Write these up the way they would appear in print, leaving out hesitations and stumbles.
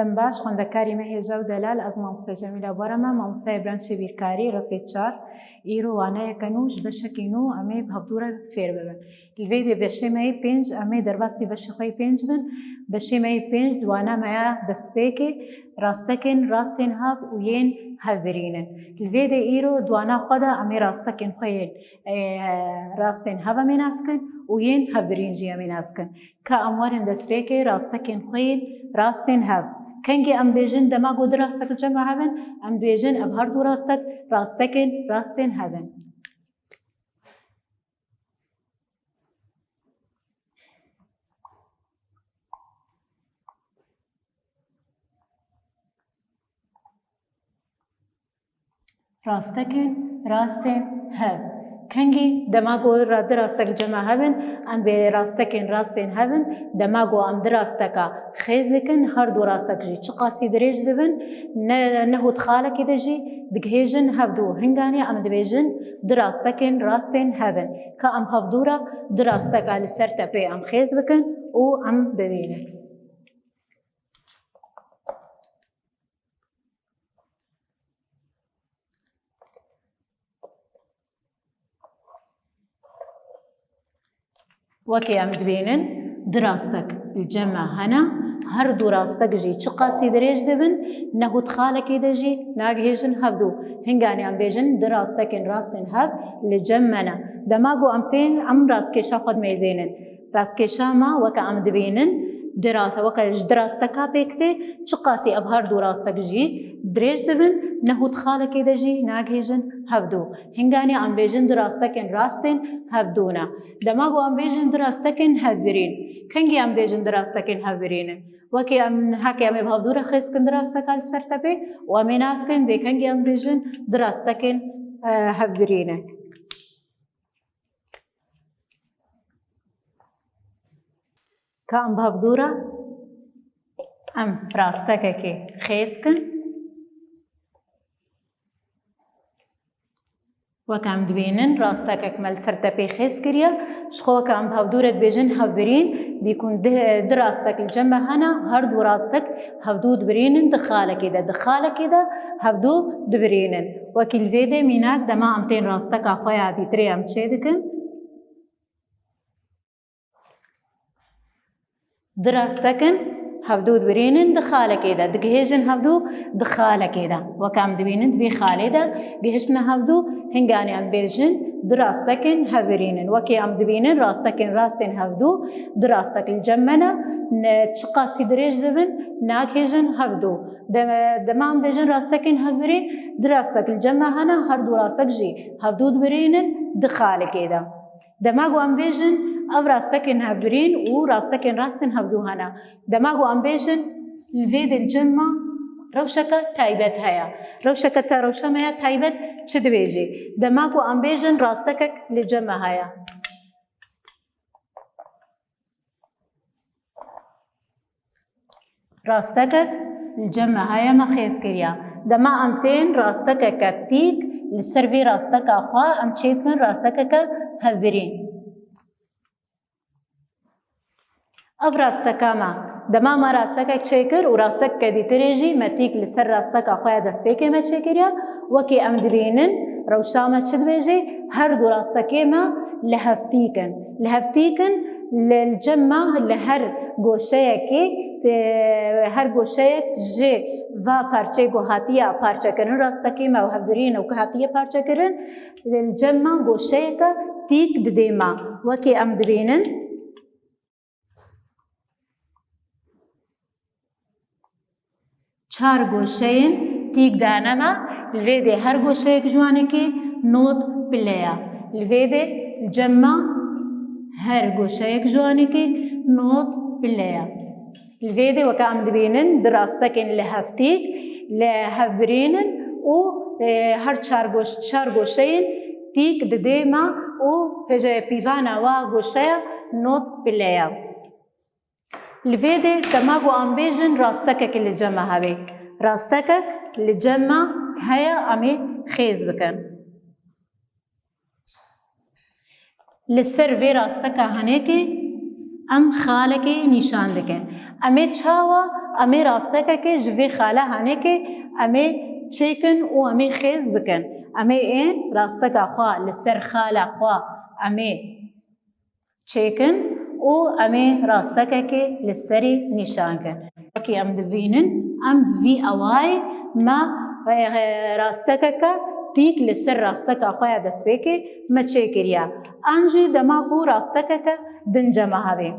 دەم باش خوێندەکاری مەهێژە و دەلال ئەز مامۆستا جەمیلە بۆرەمە مامۆستای برانشی بیرکاری ڕفێ 4 ئیرۆ وانەیەکە نوش بەشێکی نو ئەمێ هەفتوورە فێر ببن لێدێ بەشێمەی 5 ئەمێ دەرباسی بەشی خۆی 5 بن بەشێمەی 5 دوانەمەیە دەستپێکێ ڕاستەکن ڕاستێن هاف و یێن هەڤبرینن لێدێ ئیرۆ دوانا خۆدا ئەمێ ڕاستەکن خۆیێن ڕاستێن هەڤەمێ ناسکن و یێن هەڤبرینجی ئەمێ ناسکن کە ئەموارن دەستپێکێ ڕاستەکن خۆیێن ڕاستێن هەڤ کەنگی ئەم بێژن دەما گۆ دراستەکە جەمع هەبن ئەم بێژن ئەم هەردوو ڕاستەک ڕاستەکن ڕاستێن هەبن ڕاستەکن ڕاستێن هەب کەنگی دەماگۆ دراستەک جەمع هەبن ئەم بێ ڕاستەکن ڕاستێن هەبن دەماگۆ ئەم دراستەکە خێز دەکەن هەردوو ڕاستەکژی چ قاسی درێژ دەبن نەهوت خالێکی دەژی دگهێژن هەفتوو هنگانی ئەم دەبێژن دراستەکن ڕاستێن هەبن کە ئەم هەفتوورە دراستەکە لەسەر تەپێ ئەم خێز بکەن و ئەم ببینن وەکێ ئەم دبێنن دراستەک جەمع هەنا هەردوو ڕاستەکژی چ قاسی درێژ دەبن نەهوت خالێکی دەژی ناگهێژن هەفتوو هنگانی ئەم بێژن دراستەکن ڕاستێن هەب لە جەممەنە دەماگۆ ئەم تێن ئەم ڕاستکێشا خۆت مێزێنن ڕاستکێشاما وەکە ئەم دبێنن دراسە وەکە دراستەکە پێکتێ چ قاسی ئەم هەردوو ڕاستەکژی درێژ دەبن نەهوت خالێکی دەژی ناگهێژن هەفتوو هنگانی ئەم بێژن دراستەکن ڕاستێن هەفتوونە دەماگۆ ئەم بێژن دراستەکن هەڤبرین کەنگی ئەم بێژن دراستەکن هەڤبرینن وەکی ئەم هەکێ ئەمێ هەفتوورە خێزکن دراستەکە لەسەر تەپێ و ئەمێ ناسکن بێ کەنگی ئەم بێژن دراستەکن هەڤبرینن کە ئەم هەفتوورە ئەم ڕاستەکەکێ خێزکن وەکەم دبێنن ڕاستەکەک مەل سەرتەپێ خێز کردە شخۆکە ئەم هەفتوورە دبێژن هەڤبرین بیکون دراستەک جەمع هەنا هەردوو ڕاستەک هەفتوو دبرێنن دخالێکیدا هەفتوو دبرێنن وەکی لێدێ میناک دەما ئەم تێن ڕاستەکە خۆیان دیترێ ئەم چێ دکن دراستەکن هەفتوو دبرێنن دخالێکیدا دگهێژن هەفتوو دخالێکیدا وەکەم دبێنن دوێ خالێدا گەهشتنە هەفتوو هنگانی ئەم بێژن دراستەکن هەڤبرینن وەکی ئەم دبێنن ڕاستەکن ڕاستێن هەفتوو دراستەکن جەممەنە چ قاسی درێژ دەبن ناگهێژن هەفتوو دەما ئەم بێژن ڕاستەکن هەڤبرین دراستەکن جەمع هەنا هەردوو ڕاستەکژی هەفتوو دبرێنن دخالێکیدا دەماگۆ ئەم بێژن ئەو ڕاستەکن هەڤبرین و ڕاستەکن ڕاستن هەفتوو هەنا دەماگۆ ئەم بێژن لێدێ جەمع ڕەوشەکە تایبەت هەیە ڕەوشەکە تا ڕەوشەمەیە تایبەت چ دبێژێ دەماگۆ ئەم بێژن ڕاستەکەک لە جەمع هەیە ڕاستەکەک جەمع هەیە مە خێز کردە دەما ئەم تێن ڕاستەکەکە تیک لەسەر vê ڕاستەکە خوا ئەم چێ بکەن ڕاستەکەکە هەڤبرین ئەو ڕاستەکەمە دەمامە ڕاستەکەک چێ کرد و ڕاستەک کە دیترێژی مەتیک لەسەر ڕاستەکە خۆیان دەستپێکێمە چێ کردە وەکی ئەم دبێنن ڕەوشامە چ دبێژێ هەردوو ڕاستەکێمە لە هەفتیکن لە هەفتیکن لە جەممە لە هەر گۆشەیەکی هەر گۆشەیەک ژێ va parçe hatiya parçekirin rastekî me û hevbirîn û hatiye parçekirin cemma goşeyeke tîk didê me wekî em dibînin çar goşeyên tîk dane me li vê de her goşeyek ji wanekî not pileya li vê de cemma her goşeyek ji wanekî not pileya li vê de weke em dibînin di rastekên li heftîk li hevbirînin û her çar goşeyên tîk didê me û pîvana wa goşeya not pileya li vê de dema got em bêjin rastekek li cema hebe rastekek li cema heye em ê xêz bikin li ser vê rasteka henekê em xalekê nîşan dikin em ê çawa امي راستك که جوی خاله هنه که امي چیکن و امي خیز بکن. امي این راستک خوا لسر خاله خوا امي چیکن و امي راستک که لسری نشان کن. وکی ام دبینن ام وی اوائی ما راستک که تیک لسر راستک خوا دست بکه ما چیکریا. انجی دماغو راستک که دنجمه هاوی.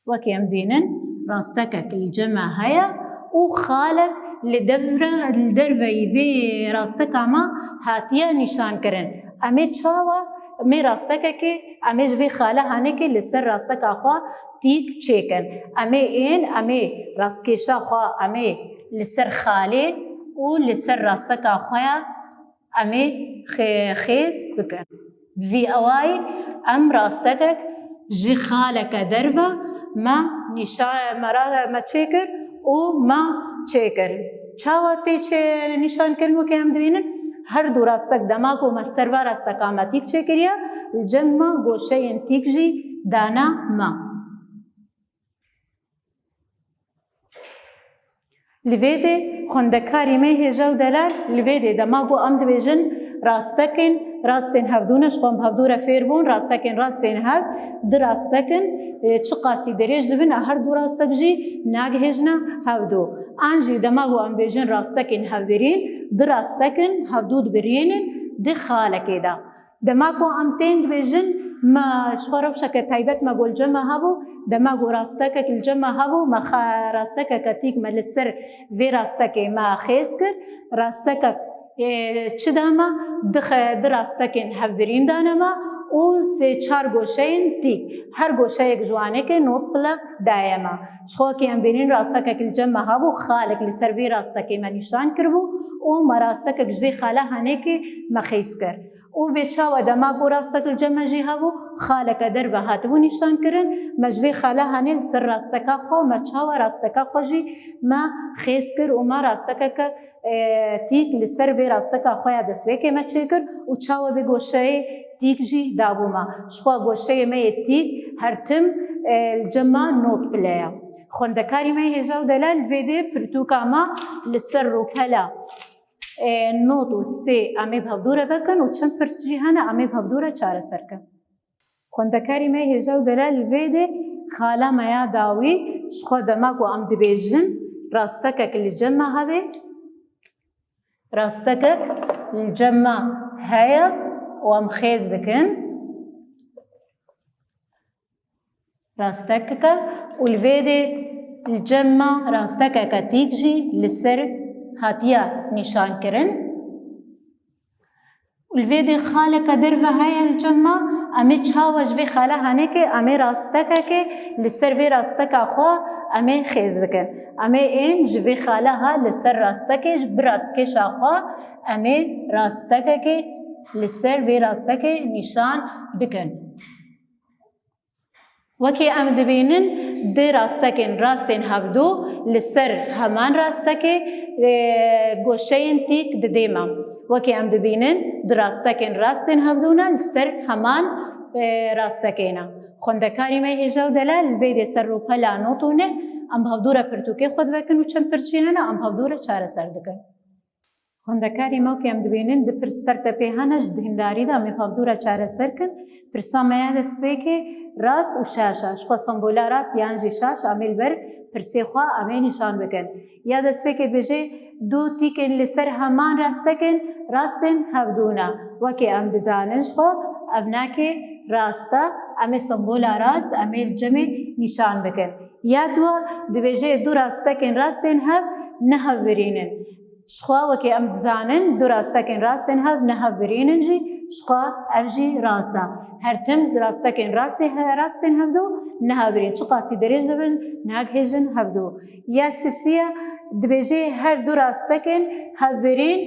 وکی ام دبینن راستك الجمع هيا وخالك لدربة يفي راستك ما هاتيا نشان كرن. امي تشاوا امي راستك كي امي جوي خاله هاني كي لسر راستك اخوا تيك تشيكن. امي ان امي راستكيشا خوا امي لسر خالي ولسر راستك اخويا امي خيز بكن. في اواي ام راستك جي خالك دربة ما نشان مرا ما چیکر و ما چیکر. چاواتی چه نشان کرنو که هم دوینن هر دو راستک دماغ و مسروا راستک آماتیک چیکریا الجمع گوشه انتیک جی دانا ما. لویده خندکاری می هجاو دلال لویده دماغ و ام دویجن راستکن راستین هفدونش قوم هفدورا فیربون راستکن راستین هف در راستکن چه قاسی دریج دبن هر دو راستک جی ناگ هجنا هفدو. آنجی دماغو ام بیجن راستکن هفبرین در راستکن هفدود برینن ده خالکی دا. دماغو ام تند بیجن ما شخوروش که تایبت ما گل جمع هبو دماغو راستک الجمع هبو ما راستک کتیک ملسر وی راستک ما خیز کر راستک چه داما در راستکن هفبرین دانما و سه چار گوشهین تی هر گوشه یک جوانه که نوت پلا دایما. شخوا که ام بینین راستک الجمع هبو خالق لسر وی راستک ما نشان کربو و ما راستک جوی خاله هنه که ما خیز کر. و بچاو دماغو راستک الجمع جی هبو خالق در به هاتبو نشان کرن مجوی خاله هنه سر راستکا خو مچاو راستکا خوشی ما خیز کر و ما راستکا که تیک لسر وی راستکا خویا دسوی که ما چه کر و چاو به گوشه تیک جی دابو ما شخوا گوشه ما تیک هر تم الجمع نوت بلایا. خندکاری ما هجاو دلال ویده پرتوکا ما لسر رو پلا نوت و سه امی بهدوره وکن و چند پرسجی هنه امی بهدوره چاره سرکن. خندکاری ما هجاو دلال ویده خاله مایا داوی شخوا دماغو ام دبیجن راستکک الجمع هبه راستکک الجمع هيا و ام خیز دکن راستکک والویده الجمع راستکک تیک جی لسر هاتيا نشان كرن. والفيدي خالك درفة هاي الجمع امي تشاوج في خالها هنيك امي راستك كي لسر في راستك اخوا امي خيز بكن. امي ان جوي خالها لسر راستك براستك شاخوا امي راستك كي لسر في راستك نشان بكن. وكي ام دبينن دي راستكن راستين هفدو لسر همان راستكي گوشهین تیک ددیما. وکی ام دبینن دراستکن راستین هفدونا لسر همان راستکینا. خندکاری ما هجاو دلال ویده سر رو پلا نوتونه ام هفدورا پرتوکه خود وکن و چند پرچی هنه ام هفدورا چاره سر دکن. خندکاری ما که ام دبینن د پرس سر تپی هنش دهنداری دا ام هفدورا چاره سر کن پرسا میا دست بکه راست و شاشه شخوا سمبولا راست یانجی شاش عمل بر پرسی خوا امی نشان بکن. یا دست بکت بجه دو تیکن لسر همان راستکن راستن هفدونا. وکی ام دزانش خوا افناکه راستا امی سمبولا راست امی الجمع نشان بکن. یا دو دبجه دو راستکن راستن هف نهف برینن. شخوا وکی ام دزانن دو راستکن راستن هف نهف برینن جی شخوا افجی راستا. هر تم راستکن راستن هفدو نهف برین. چه قاسی دریج دبن ناگ هجن هفدو. یا سیسیه دبجه هر دو راستکن هف برین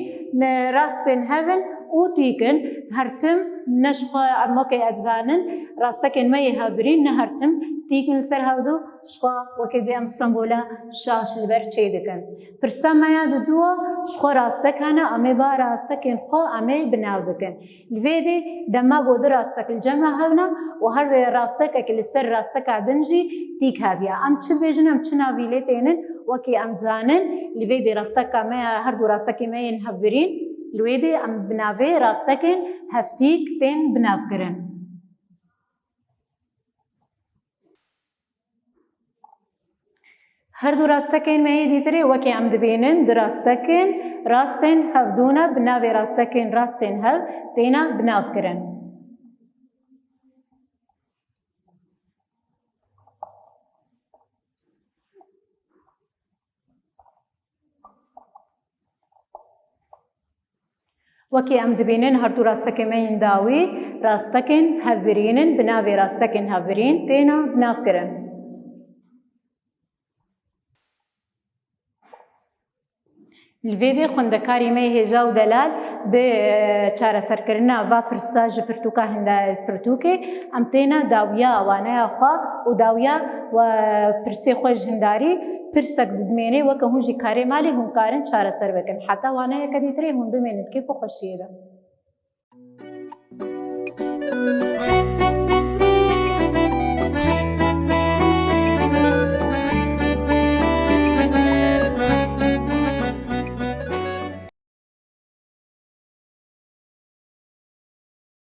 راستن هفن او تیکن هرتم نشخوا عموكي أدزانن راستكن ما يهابرين نهرتم تيكن سر هودو شخوا وكي بيام سمبولا شاش لبر چيدكن پرسا ما ياد دوا شخوا راستك هنا أمي با راستكن خوا أمي بناو بكن الفيدي دما قود راستك الجمع هنا وهر راستك اكل سر راستك عدنجي تيك هذيا ام چل بيجن ام چنا فيلتينن وكي ام زانن الفيدي راستك ما هر دو راستك ما ينهبرين الويدي ام بناوي راستكن هفتيك تين بناف كرن هر دو راستكن ما يديتري وكي ام دبينن دراستكن راستن هفدونا بناوي راستكن راستن هف تينا بناف كرن وكي ام دبينن هر دو راستكن ما ينداوي راستكن هفبرينن بناوي راستكن هفبرين تينا بناف كرن الفيديو خوندكاري مي هجا و دلال بچارە سەرکردنا va پرسا ji pirtûka hinda pirtûkê em têne dawiya waneya xwe û dawiya pirsê xwe ji hindarî pirsek didmêne weke hûn jî karê malê hûn karin çareser bikin heta waneyeke dîtirê hûn bimênin kêf û xweşiyê de.